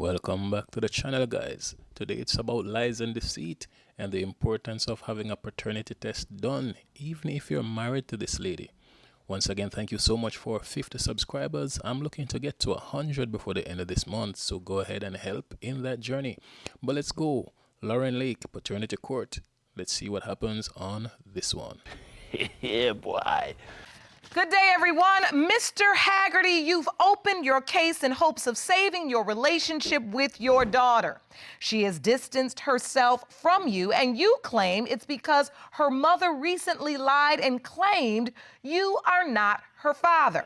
Welcome back to the channel, guys. Today it's about lies and deceit and the importance of having a paternity test done even if you're married to this lady. Once again, thank you so much for 50 subscribers. I'm looking to get to 100 before the end of this month, so go ahead and help in that journey. But let's go. Lauren Lake, paternity court. Let's see what happens on this one. Yeah, boy. Good day, everyone. Mr. Haggerty, you've opened your case in hopes of saving your relationship with your daughter. She has distanced herself from you, and you claim it's because her mother recently lied and claimed you are not her father.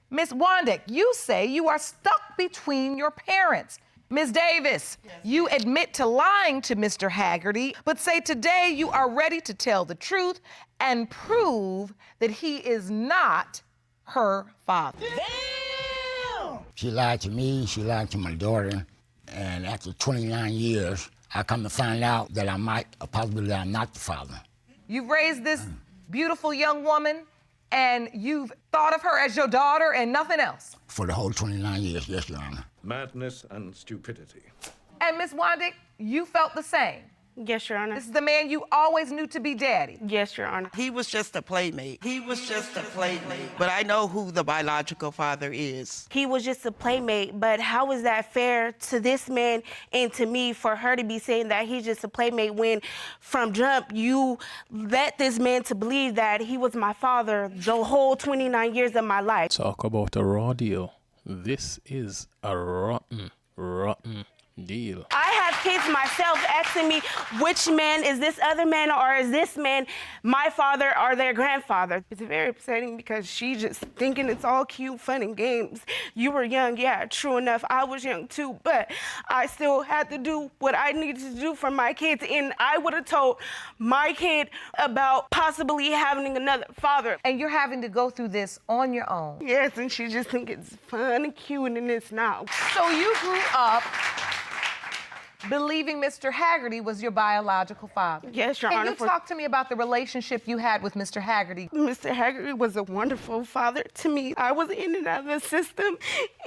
Ms. Wandick, you say you are stuck between your parents. Ms. Davis, you admit to lying to Mr. Haggerty, but say today you are ready to tell the truth and prove that he is not her father. Damn! She lied to me, she lied to my daughter, and after 29 years, I come to find out that I'm not the father. You've raised this beautiful young woman, and you've thought of her as your daughter and nothing else. For the whole 29 years, yes, Your Honor. Madness and stupidity. And Ms. Wandick, you felt the same. Yes, Your Honor. This is the man you always knew to be daddy. Yes, Your Honor. He was just a playmate. But I know who the biological father is. He was just a playmate, but how is that fair to this man and to me for her to be saying that he's just a playmate when from jump you let this man to believe that he was my father the whole 29 years of my life? Talk about a raw deal. This is a rotten deal. I have kids myself asking me, which man is this other man, or is this man my father or their grandfather? It's very upsetting because she's just thinking it's all cute, fun, and games. You were young, yeah, true enough. I was young too, but I still had to do what I needed to do for my kids, and I would have told my kid about possibly having another father. And you're having to go through this on your own. Yes, and she just thinks it's fun and cute, and it's not. So you grew up believing Mr. Haggerty was your biological father. Yes, Your Honor. Can you talk to me about the relationship you had with Mr. Haggerty? Mr. Haggerty was a wonderful father to me. I was in and out of the system,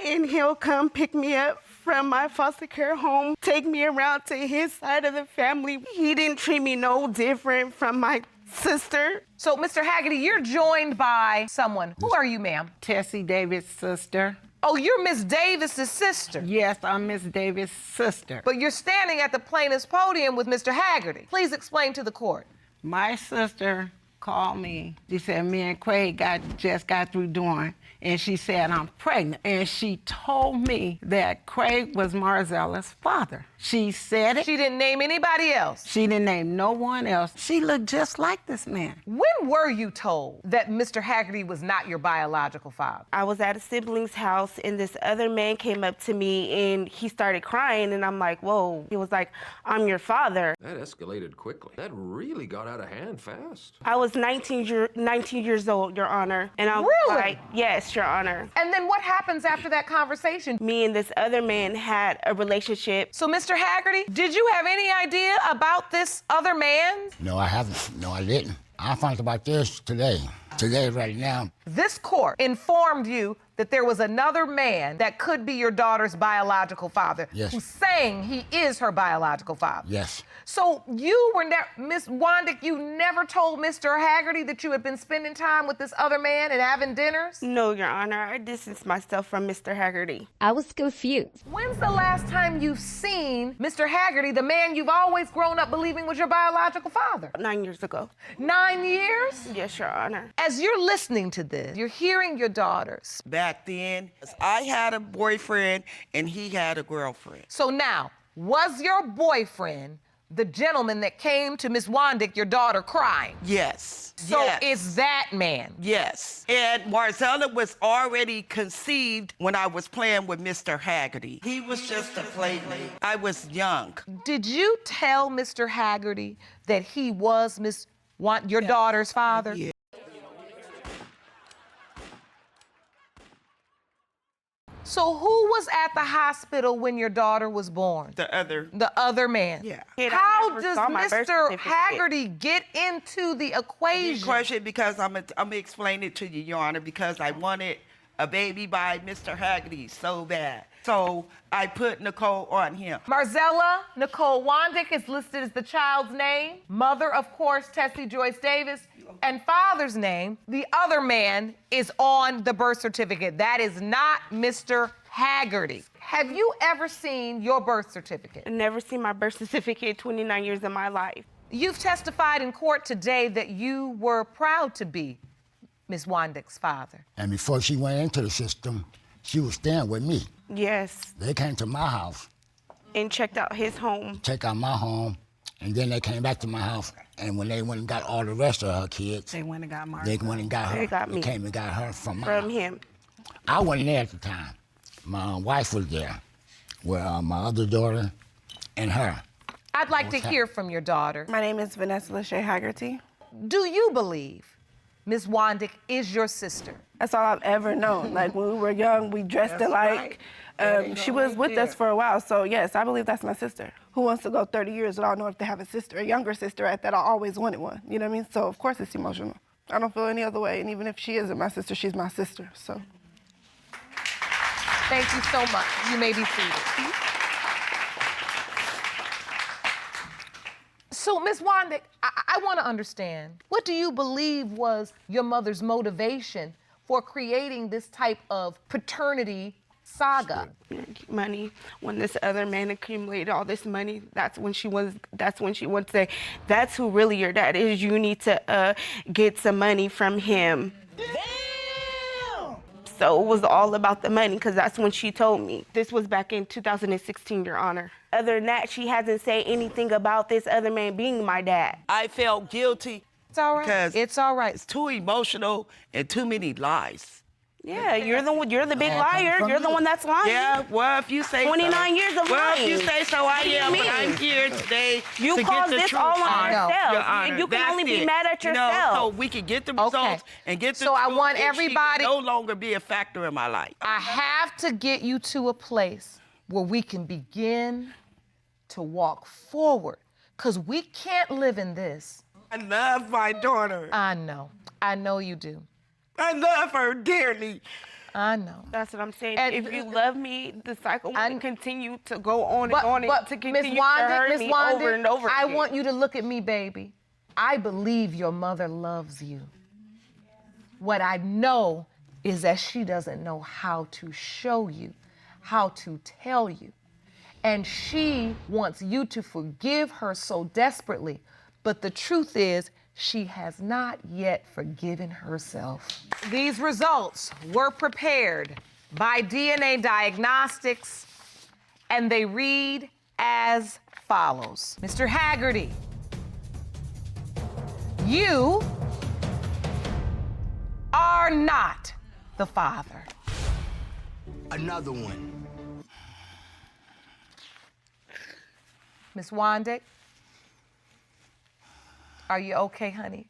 and he'll come pick me up from my foster care home, take me around to his side of the family. He didn't treat me no different from my sister. So, Mr. Haggerty, you're joined by someone. Who are you, ma'am? Tessie Davis' sister. Oh, you're Miss Davis's sister. Yes, I'm Miss Davis' sister. But you're standing at the plaintiff's podium with Mr. Haggerty. Please explain to the court. My sister called me. She said, me and Craig just got through doing, and she said, I'm pregnant. And she told me that Craig was Marzella's father. She said it. She didn't name anybody else. She didn't name no one else. She looked just like this man. When were you told that Mr. Haggerty was not your biological father? I was at a sibling's house, and this other man came up to me, and he started crying, and I'm like, whoa. He was like, I'm your father. That escalated quickly. That really got out of hand fast. I was 19 years old, Your Honor. And I was like, yes, Your Honor. And then what happens after that conversation? Me and this other man had a relationship. So, Mr. Haggerty, did you have any idea about this other man? No, I haven't. No, I didn't. I found out about this today. Today, right now. This court informed you that there was another man that could be your daughter's biological father. Yes. Who's saying he is her biological father. Yes. So you were never, Miss Wandick, you never told Mr. Haggerty that you had been spending time with this other man and having dinners? No, Your Honor. I distanced myself from Mr. Haggerty. I was confused. When's the last time you've seen Mr. Haggerty, the man you've always grown up believing was your biological father? 9 years ago. 9 years? Yes, Your Honor. As you're listening to this, you're hearing your daughters. Back then, I had a boyfriend and he had a girlfriend. So now, was your boyfriend the gentleman that came to Miss Wandick, your daughter, crying? Yes. So yes. it's that man? Yes. And Marzella was already conceived when I was playing with Mr. Haggerty. He was just a playmate. I was young. Did you tell Mr. Haggerty that he was your daughter's father? Yeah. So who was at the hospital when your daughter was born? The other man. Yeah. How does Mr. Haggerty get into the equation? Question, because I'm gonna explain it to you, Your Honor, because I wanted a baby by Mr. Haggerty so bad. So I put Nicole on him. Marzella Nicole Wandick is listed as the child's name. Mother, of course, Tessie Joyce Davis. And father's name, the other man, is on the birth certificate. That is not Mr. Haggerty. Have you ever seen your birth certificate? I've never seen my birth certificate in 29 years of my life. You've testified in court today that you were proud to be Ms. Wandick's father. And before she went into the system, she was staying with me. Yes. They came to my house, And checked out his home. checked out my home, and then they came back to my house. And when they went and got all the rest of her kids, They went and got Mark. they went and got her. They got me. came and got her from my From house. him. I wasn't there at the time. My wife was there with my other daughter and her. I'd like to hear from your daughter. My name is Vanessa Lachey Haggerty. Do you believe Ms. Wandick is your sister? That's all I've ever known. Like when we were young, we dressed alike. She was with us for a while, so yes, I believe that's my sister. Who wants to go 30 years without knowing if they have a sister, a younger sister at that? I always wanted one, you know what I mean? So of course it's emotional. I don't feel any other way, and even if she isn't my sister, she's my sister, so. Thank you so much. You may be seated. So, Ms. Wandick, I want to understand, what do you believe was your mother's motivation for creating this type of paternity saga? Money. When this other man accumulated all this money, that's when she wanted to say, that's who really your dad is. You need to get some money from him. So it was all about the money, because that's when she told me. This was back in 2016, Your Honor. Other than that, she hasn't said anything about this other man being my dad. I felt guilty. It's all right. Because It's all right. it's too emotional and too many lies. Yeah, you're the big liar. You're the one that's lying. Yeah, well, if you say 29 years of well, lying. if you say so, I What do you am. But mean? I'm here today You to caused get the this truth. all on I know. yourself. Your Honor, You can that's only be it. mad at You know, yourself. so we can get the results and get the So truth. I want and everybody- she can no longer be a factor in my life. I have to get you to a place where we can begin to walk forward, because we can't live in this. I love my daughter. I know you do. I love her dearly. I know. That's what I'm saying. And- if you love me, the cycle will And- continue to go on and on and to continue Miss to hurt me over and over I again. want you to look at me, baby. I believe your mother loves you. What I know is that she doesn't know how to show you, how to tell you. And she wants you to forgive her so desperately. But the truth is, she has not yet forgiven herself. These results were prepared by DNA Diagnostics, and they read as follows. Mr. Haggerty, you are not the father. Another one. Ms. Wandick, are you okay, honey?